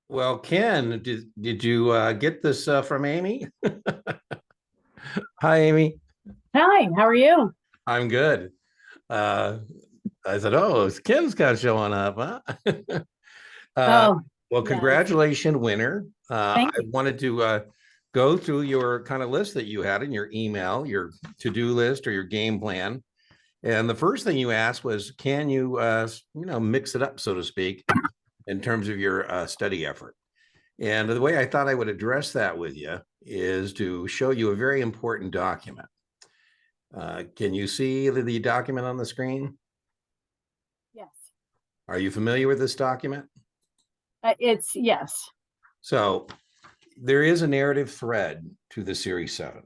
Well, Ken, did you get this from Amy? Hi, Amy. Hi, how are you? I'm good. Uh, I said, "Oh, Ken's got showing up, huh?" uh, Oh, well, yes. congratulations, winner. I Thank you. wanted to go through your kind of list that you had in your email, your to-do list or your game plan. And the first thing you asked was, "Can you, mix it up, so to speak, in terms of your study effort?" And the way I thought I would address that with you is to show you a very important document. Can you see the document on the screen? Yes. Are you familiar with this document? It's yes. So there is a narrative thread to the Series 7.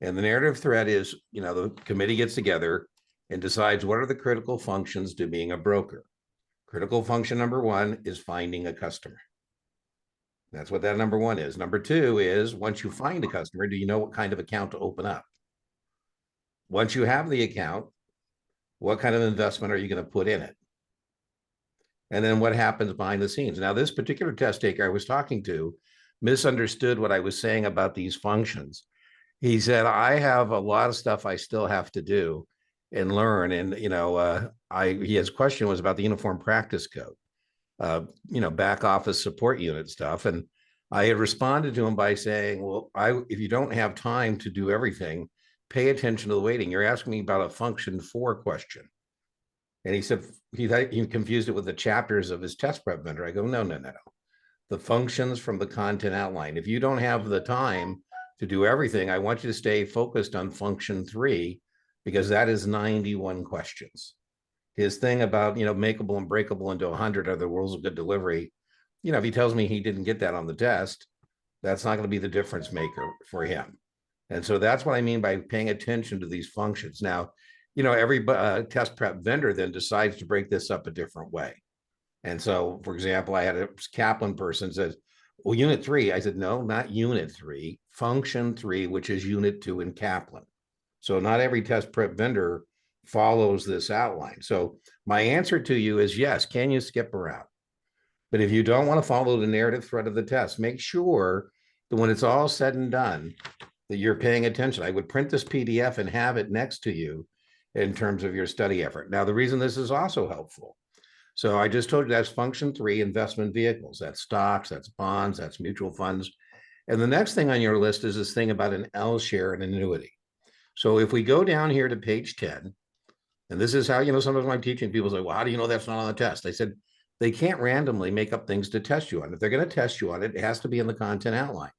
And the narrative thread is, the committee gets together and decides what are the critical functions to being a broker. Critical function number one is finding a customer. That's what that number one is. Number two is once you find a customer, do you know what kind of account to open up? Once you have the account, what kind of investment are you going to put in it? And then what happens behind the scenes? Now, this particular test taker I was talking to misunderstood what I was saying about these functions. He said, I have a lot of stuff I still have to do and learn. And, his question was about the uniform practice code, back office support unit stuff. And I had responded to him by saying, well, if you don't have time to do everything, pay attention to the weighting. You're asking me about a function four question. And he said he confused it with the chapters of his test prep vendor. I go, no, no, no, no. The functions from the content outline. If you don't have the time to do everything, I want you to stay focused on function three because that is 91 questions. His thing about, makeable and breakable into 100 are the rules of good delivery. If he tells me he didn't get that on the test, that's not going to be the difference maker for him. And so that's what I mean by paying attention to these functions. Now, every test prep vendor then decides to break this up a different way. And so, for example, I had a Kaplan person says, well, unit three. I said, no, not unit three, function three, which is unit two in Kaplan. So not every test prep vendor follows this outline. So my answer to you is yes, can you skip around? But if you don't want to follow the narrative thread of the test, make sure that when it's all said and done, that you're paying attention. I would print this PDF and have it next to you in terms of your study effort. Now, the reason this is also helpful. So I just told you that's function three, investment vehicles. That's stocks, that's bonds, that's mutual funds. And the next thing on your list is this thing about an L share and annuity. So if we go down here to page 10, and this is how, sometimes when I'm teaching, people say, well, how do you know that's not on the test? I said, they can't randomly make up things to test you on. If they're going to test you on it, it has to be in the content outline.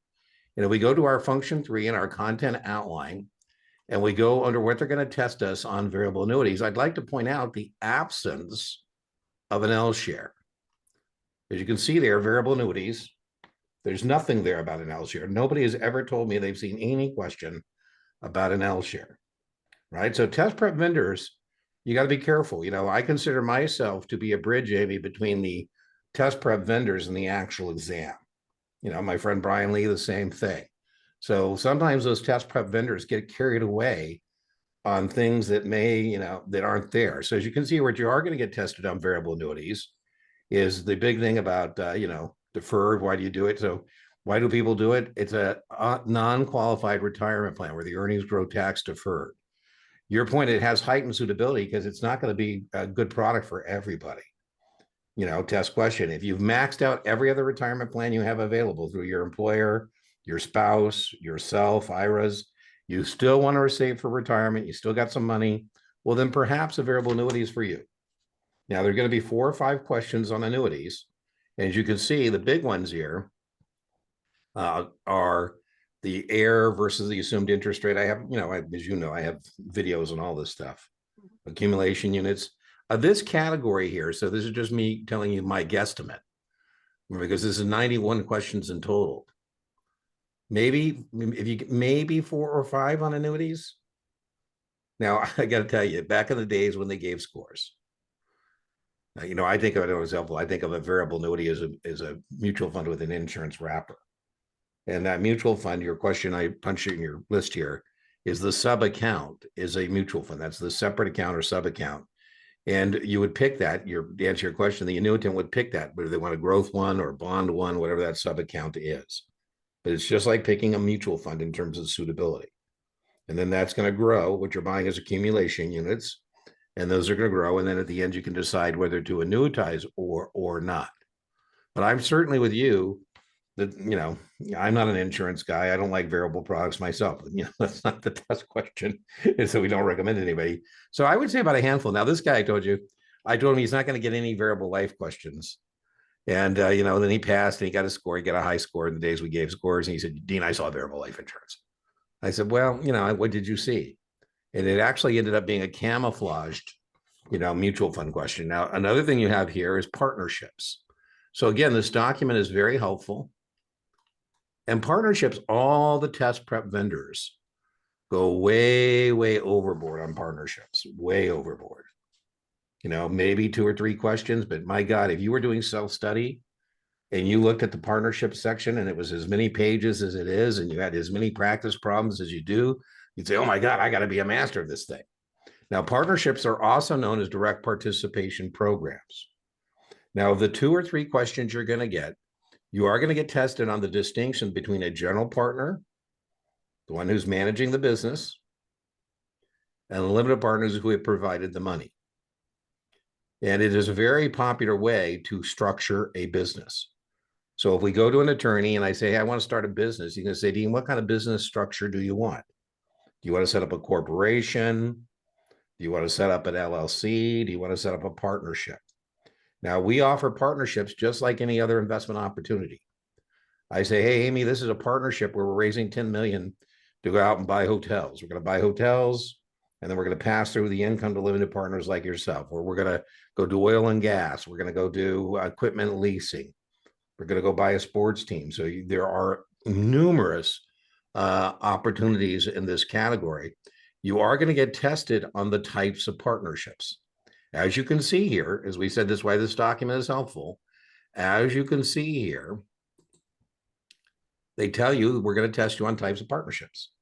We go to our function three in our content outline, and we go under what they're going to test us on variable annuities. I'd like to point out the absence of an L share. As you can see there, variable annuities, there's nothing there about an L share. Nobody has ever told me they've seen any question about an L share, right? So test prep vendors, you got to be careful. I consider myself to be a bridge, Amy, between the test prep vendors and the actual exam. My friend Brian Lee, the same thing. So sometimes those test prep vendors get carried away on things that that aren't there. So as you can see, where you are going to get tested on variable annuities is the big thing about, deferred. Why do you do it? So why do people do it? It's a non-qualified retirement plan where the earnings grow tax deferred. Your point, it has heightened suitability because it's not going to be a good product for everybody. Test question. If you've maxed out every other retirement plan you have available through your employer, your spouse, yourself, IRAs, you still want to save for retirement, you still got some money, well, then perhaps a variable annuity is for you. Now, there are going to be 4 or 5 questions on annuities. And as you can see, the big ones here are the air versus the assumed interest rate. I have, as you know, I have videos on all this stuff, accumulation units. This category here, so this is just me telling you my guesstimate, because this is 91 questions in total. Maybe if you maybe 4 or 5 on annuities. Now, I got to tell you, back in the days when they gave scores, I think of it as example. I think of a variable annuity as a mutual fund with an insurance wrapper. And that mutual fund, your question I punched in your list here, is the sub account is a mutual fund. That's the separate account or sub account. And you would pick that, to answer your question, the annuitant would pick that, whether they want a growth one or bond one, whatever that sub account is. But it's just like picking a mutual fund in terms of suitability. And then that's going to grow. What you're buying is accumulation units, and those are going to grow. And then at the end, you can decide whether to annuitize or not. But I'm certainly with you that, I'm not an insurance guy. I don't like variable products myself. That's not the test question. And so we don't recommend anybody. So I would say about a handful. Now, this guy I told him he's not going to get any variable life questions. And, then he passed and he got a score. He got a high score in the days we gave scores. And he said, Dean, I saw variable life insurance. I said, well, what did you see? And it actually ended up being a camouflaged, mutual fund question. Now, another thing you have here is partnerships. So again, this document is very helpful. And partnerships, all the test prep vendors go way, way overboard on partnerships, way overboard. Maybe 2 or 3 questions, but my God, if you were doing self-study and you looked at the partnership section and it was as many pages as it is, and you had as many practice problems as you do, you'd say, oh my God, I got to be a master of this thing. Now, partnerships are also known as direct participation programs. Now, of the 2 or 3 questions you're going to get, you are going to get tested on the distinction between a general partner, the one who's managing the business, and limited partners who have provided the money. And it is a very popular way to structure a business. So if we go to an attorney and I say, hey, I want to start a business, you can say, Dean, what kind of business structure do you want? Do you want to set up a corporation? Do you want to set up an LLC? Do you want to set up a partnership? Now, we offer partnerships just like any other investment opportunity. I say, hey, Amy, this is a partnership where we're raising 10 million to go out and buy hotels. We're going to buy hotels, and then we're going to pass through the income to limited partners like yourself, or we're going to go do oil and gas. We're going to go do equipment leasing. We're going to go buy a sports team. So there are numerous opportunities in this category. You are going to get tested on the types of partnerships. As you can see here, as we said, this is why this document is helpful. As you can see here, they tell you we're going to test you on types of partnerships.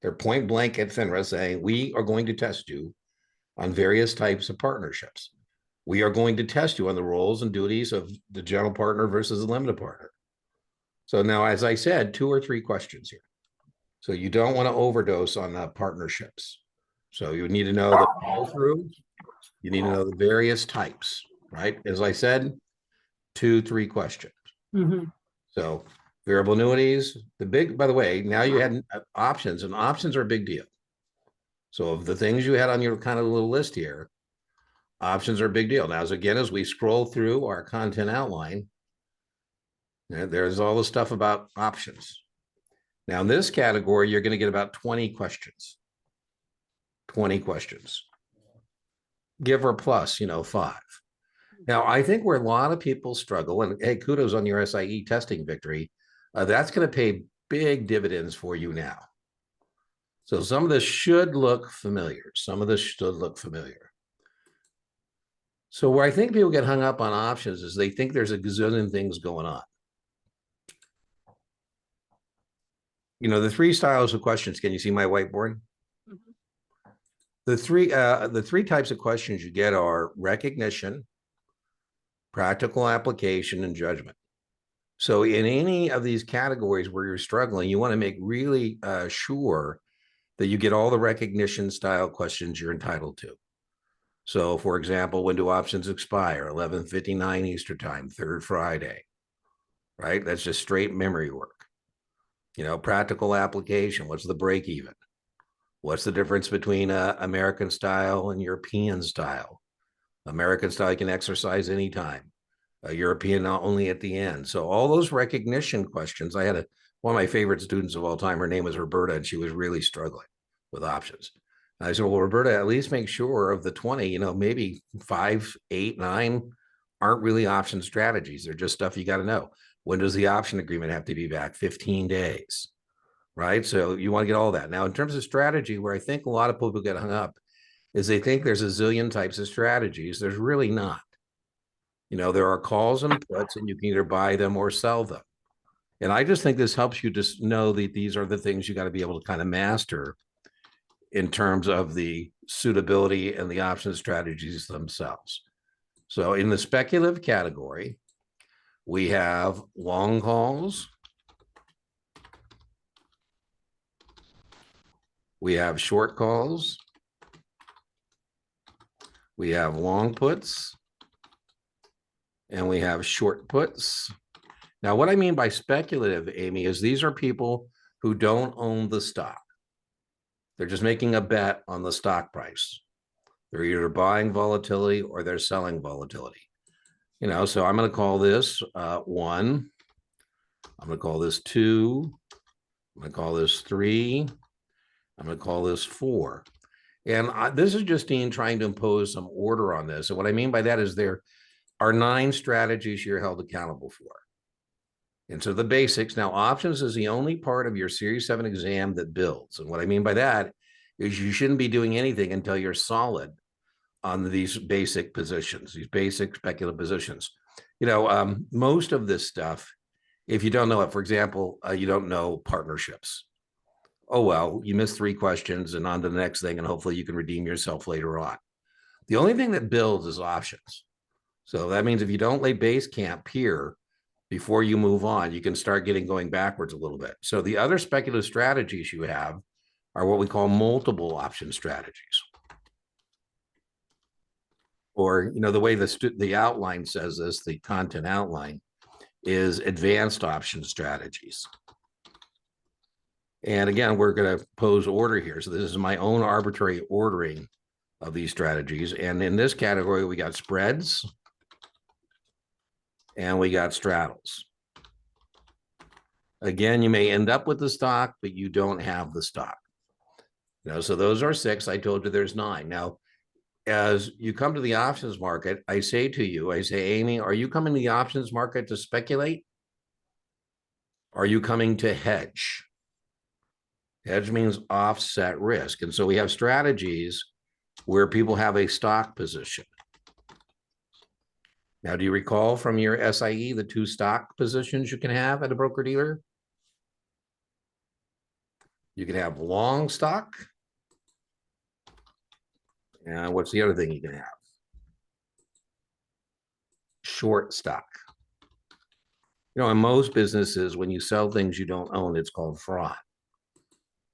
They're point blank at FINRA saying we are going to test you on various types of partnerships. We are going to test you on the roles and duties of the general partner versus the limited partner. So now, as I said, 2 or 3 questions here. So you don't want to overdose on partnerships. So you need to know the follow through. You need to know the various types, right? As I said, 2, 3 questions. Mm-hmm. So variable annuities, by the way, now you had options, and options are a big deal. So of the things you had on your kind of little list here, options are a big deal. Now, as we scroll through our content outline, there's all the stuff about options. Now, in this category, you're going to get about 20 questions. 20 questions. Give or plus, 5. Now, I think where a lot of people struggle, and hey, kudos on your SIE testing victory, that's going to pay big dividends for you now. So some of this should look familiar. So where I think people get hung up on options is they think there's a gazillion things going on. The 3 styles of questions. Can you see my whiteboard? Mm-hmm. The three types of questions you get are recognition, practical application, and judgment. So in any of these categories where you're struggling, you want to make really sure that you get all the recognition style questions you're entitled to. So for example, when do options expire? 11:59 Eastern time, 3rd Friday, right? That's just straight memory work. Practical application. What's the break even? What's the difference between American style and European style? American style, you can exercise anytime. European, only at the end. So all those recognition questions, I had one of my favorite students of all time, her name was Roberta, and she was really struggling with options. And I said, well, Roberta, at least make sure of the 20, maybe 5, 8, 9 aren't really option strategies. They're just stuff you got to know. When does the option agreement have to be back? 15 days, right? So you want to get all that. Now, in terms of strategy, where I think a lot of people get hung up is they think there's a zillion types of strategies. There's really not. There are calls and puts, and you can either buy them or sell them. And I just think this helps you just know that these are the things you got to be able to kind of master in terms of the suitability and the option strategies themselves. So in the speculative category, we have long calls. We have short calls. We have long puts. And we have short puts. Now, what I mean by speculative, Amy, is these are people who don't own the stock. They're just making a bet on the stock price. They're either buying volatility or they're selling volatility. So I'm going to call this 1. I'm going to call this 2. I'm going to call this 3. I'm going to call this 4. And this is Justine trying to impose some order on this. And what I mean by that is there are 9 strategies you're held accountable for. And so the basics. Now, options is the only part of your Series 7 exam that builds. And what I mean by that is you shouldn't be doing anything until you're solid on these basic positions, these basic speculative positions. Most of this stuff, if you don't know it, for example, you don't know partnerships. Oh, well, you missed 3 questions and on to the next thing, and hopefully you can redeem yourself later on. The only thing that builds is options. So that means if you don't lay base camp here before you move on, you can start going backwards a little bit. So the other speculative strategies you have are what we call multiple option strategies. Or, the way the outline says this, the content outline, is advanced option strategies. And again, we're going to pose order here. So this is my own arbitrary ordering of these strategies. And in this category, we got spreads and we got straddles. Again, you may end up with the stock, but you don't have the stock. So those are 6. I told you there's 9. Now, as you come to the options market, I say, Amy, are you coming to the options market to speculate? Are you coming to hedge? Hedge means offset risk. And so we have strategies where people have a stock position. Now, do you recall from your SIE the 2 stock positions you can have at a broker-dealer? You can have long stock. And what's the other thing you can have? Short stock. In most businesses, when you sell things you don't own, it's called fraud.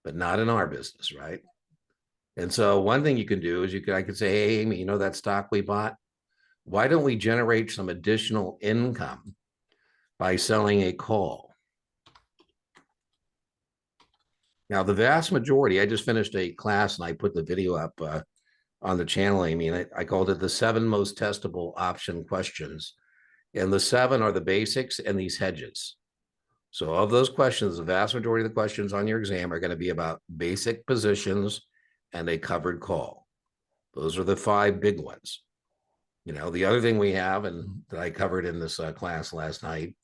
But not in our business, right? And so one thing you can do is I could say, hey, Amy, that stock we bought? Why don't we generate some additional income by selling a call? Now, the vast majority, I just finished a class and I put the video up on the channel, Amy, and I called it the 7 most testable option questions. And the 7 are the basics and these hedges. So of those questions, the vast majority of the questions on your exam are going to be about basic positions and a covered call. Those are the 5 big ones. The other thing we have, and that I covered in this class last night,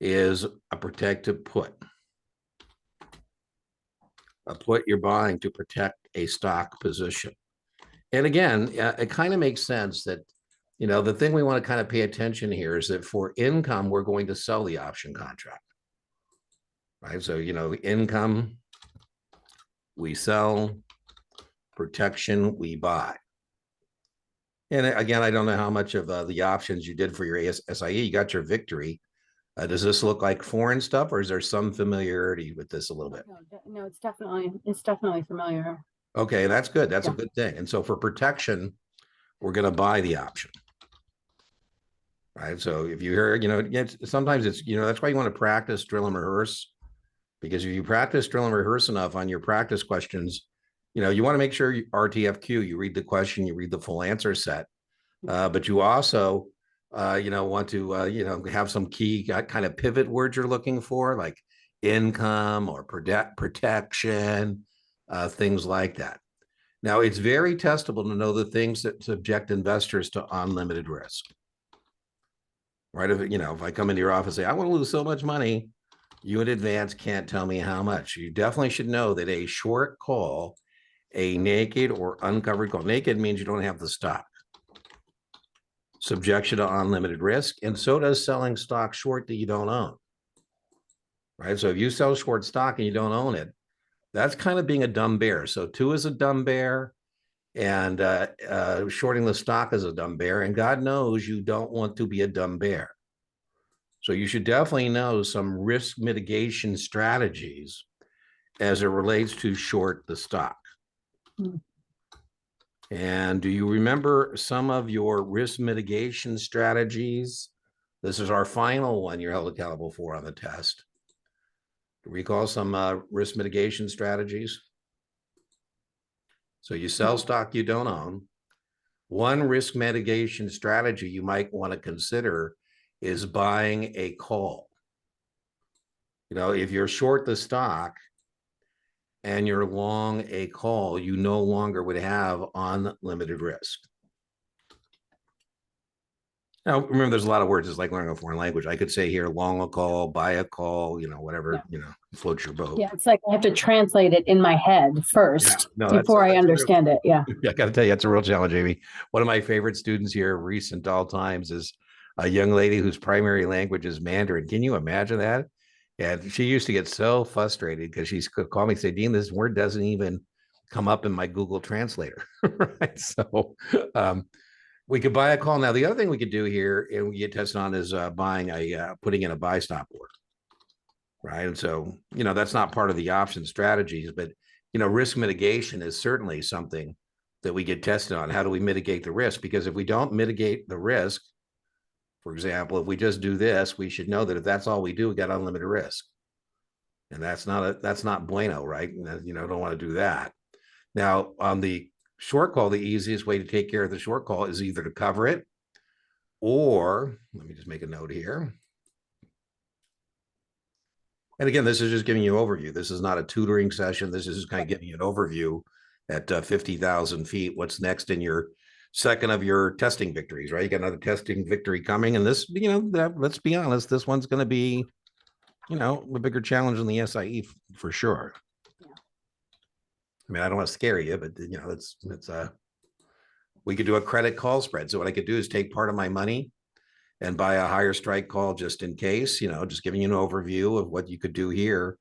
is a protective put. A put you're buying to protect a stock position. And again, it kind of makes sense that, the thing we want to kind of pay attention here is that for income, we're going to sell the option contract. Right? So, income, we sell, protection, we buy. And again, I don't know how much of the options you did for your SIE. You got your victory. Does this look like foreign stuff, or is there some familiarity with this a little bit? No, it's definitely familiar. Okay, that's good. That's a good thing. And so for protection, we're going to buy the option. Right. So if you hear, sometimes it's, that's why you want to practice, drill and rehearse. Because if you practice, drill and rehearse enough on your practice questions, you want to make sure RTFQ, you read the question, you read the full answer set. But you also, want to, have some key kind of pivot words you're looking for, like income or protection, things like that. Now, it's very testable to know the things that subject investors to unlimited risk. Right? If I come into your office and say, I want to lose so much money, you in advance can't tell me how much. You definitely should know that a short call, a naked or uncovered call, naked means you don't have the stock, subject you to unlimited risk, and so does selling stock short that you don't own. Right? So if you sell short stock and you don't own it, That's kind of being a dumb bear. So two is a dumb bear, and shorting the stock is a dumb bear. And God knows you don't want to be a dumb bear. So you should definitely know some risk mitigation strategies as it relates to short the stock. Hmm. And do you remember some of your risk mitigation strategies? This is our final one you're held accountable for on the test. Do you recall some risk mitigation strategies? So you sell stock you don't own. One risk mitigation strategy you might want to consider is buying a call. You know, if you're short the stock and you're long a call, you no longer would have unlimited risk. Now, remember, there's a lot of words. It's like learning a foreign language. I could say here, long a call, buy a call, whatever, floats your boat. Yeah, it's like I have to translate it in my head first before I understand it. Yeah. I got to tell you, that's a real challenge, Amy. One of my favorite students here, recent all times, is a young lady whose primary language is Mandarin. Can you imagine that? And she used to get so frustrated because she could call me and say, Dean, this word doesn't even come up in my Google Translator. Right. So we could buy a call. Now, the other thing we could do here and we get tested on is putting in a buy stop order. Right. And so, that's not part of the option strategies, but, risk mitigation is certainly something that we get tested on. How do we mitigate the risk? Because if we don't mitigate the risk, for example, if we just do this, we should know that if that's all we do, we got unlimited risk. And that's not bueno, right? Don't want to do that. Now, on the short call, the easiest way to take care of the short call is either to cover it or, let me just make a note here. And again, this is just giving you an overview. This is not a tutoring session. This is just kind of giving you an overview at 50,000 feet. What's next in your second of your testing victories, right? You got another testing victory coming. And this, let's be honest, this one's going to be, a bigger challenge than the SIE for sure. Yeah. I mean, I don't want to scare you, but we could do a credit call spread. So what I could do is take part of my money and buy a higher strike call just in case, just giving you an overview of what you could do here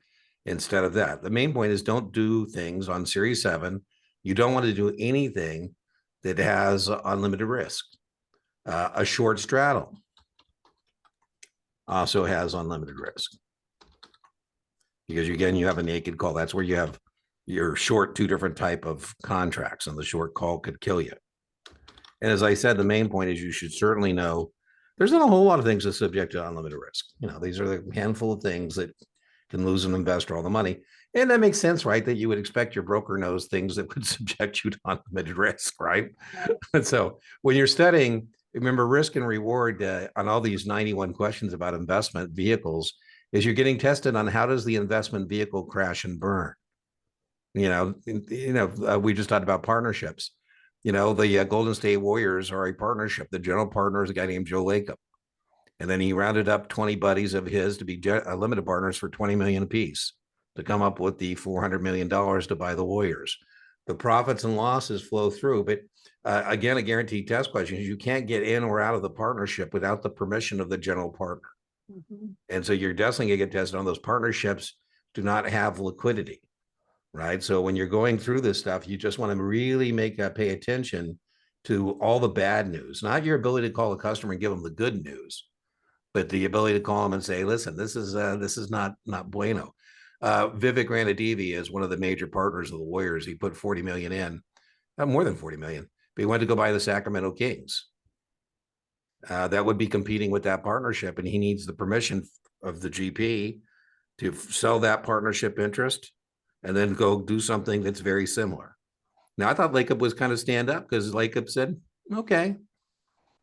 instead of that. The main point is don't do things on Series 7. You don't want to do anything that has unlimited risk. A short straddle also has unlimited risk. Because again, you have a naked call. That's where you're short two different type of contracts, and the short call could kill you. And as I said, the main point is you should certainly know there's not a whole lot of things that subject to unlimited risk. These are the handful of things that can lose an investor all the money. And that makes sense, right? That you would expect your broker knows things that would subject you to unlimited risk, right? And so when you're studying, remember risk and reward on all these 91 questions about investment vehicles is you're getting tested on how does the investment vehicle crash and burn? We just talked about partnerships. The Golden State Warriors are a partnership. The general partner is a guy named Joe Lacob. And then he rounded up 20 buddies of his to be limited partners for 20 million apiece to come up with the $400 million to buy the Warriors. The profits and losses flow through. But again, a guaranteed test question is you can't get in or out of the partnership without the permission of the general partner. Mm-hmm. And so you're definitely going to get tested on those partnerships do not have liquidity, right? So when you're going through this stuff, you just want to really pay attention to all the bad news, not your ability to call a customer and give them the good news, but the ability to call them and say, listen, this is not bueno. Vivek Ranadive is one of the major partners of the Warriors. He put 40 million in, more than 40 million, but he went to go buy the Sacramento Kings. That would be competing with that partnership, and he needs the permission of the GP to sell that partnership interest and then go do something that's very similar. Now, I thought Lacob was kind of stand up because Lacob said, okay,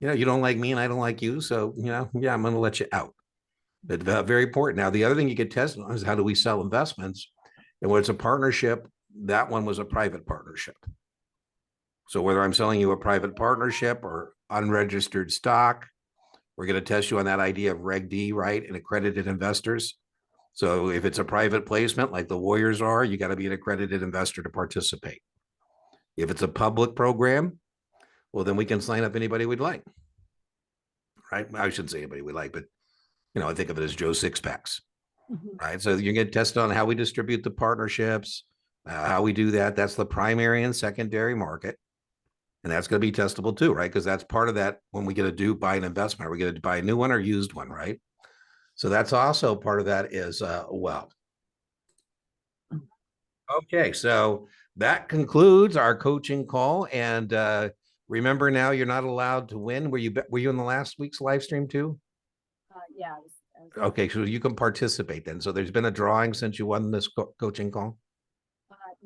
you don't like me and I don't like you. So, I'm going to let you out. But very important. Now, the other thing you get tested on is how do we sell investments? And when it's a partnership, that one was a private partnership. So whether I'm selling you a private partnership or unregistered stock, we're going to test you on that idea of Reg D, right? And accredited investors. So if it's a private placement like the Warriors are, you got to be an accredited investor to participate. If it's a public program, well, then we can sign up anybody we'd like, right? I shouldn't say anybody we like, but, I think of it as Joe Sixpacks, right? So you get tested on how we distribute the partnerships, How we do that, that's the primary and secondary market. And that's going to be testable too, right? Because that's part of that when we get to buy an investment. Are we going to buy a new one or used one, right? So that's also part of that is well. Okay, so that concludes our coaching call. And remember now, you're not allowed to win. Were you in the last week's live stream too? Yeah. Okay, so you can participate then. So there's been a drawing since you won this coaching call?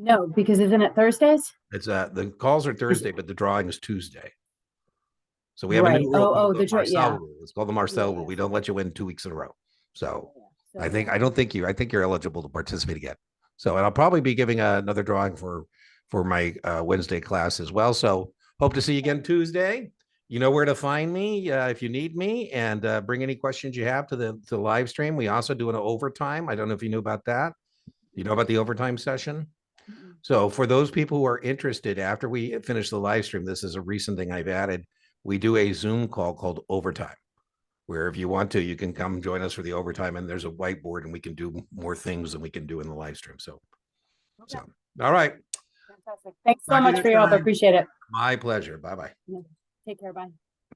No, because isn't it Thursdays? It's the calls are Thursday, but the drawing is Tuesday. So we have a Right. new rule called the yeah. Marcel rule. It's called the Marcel Yeah, rule. We don't let you win 2 weeks in a row. So So, I think you're eligible to participate again. So, and I'll probably be giving another drawing for my Wednesday class as well. So hope to see you again Tuesday. You know where to find me if you need me, and bring any questions you have to the live stream. We also do an overtime. I don't know if you knew about that. You know about the overtime session? So for those people who are interested, after we finish the live stream, this is a recent thing I've added. We do a Zoom call called Overtime, where if you want to, you can come join us for the overtime, and there's a whiteboard and we can do more things than we can do in the live stream. So all right. Fantastic. Thanks so much for your help. I appreciate it. My pleasure. Bye-bye. Take care. Bye.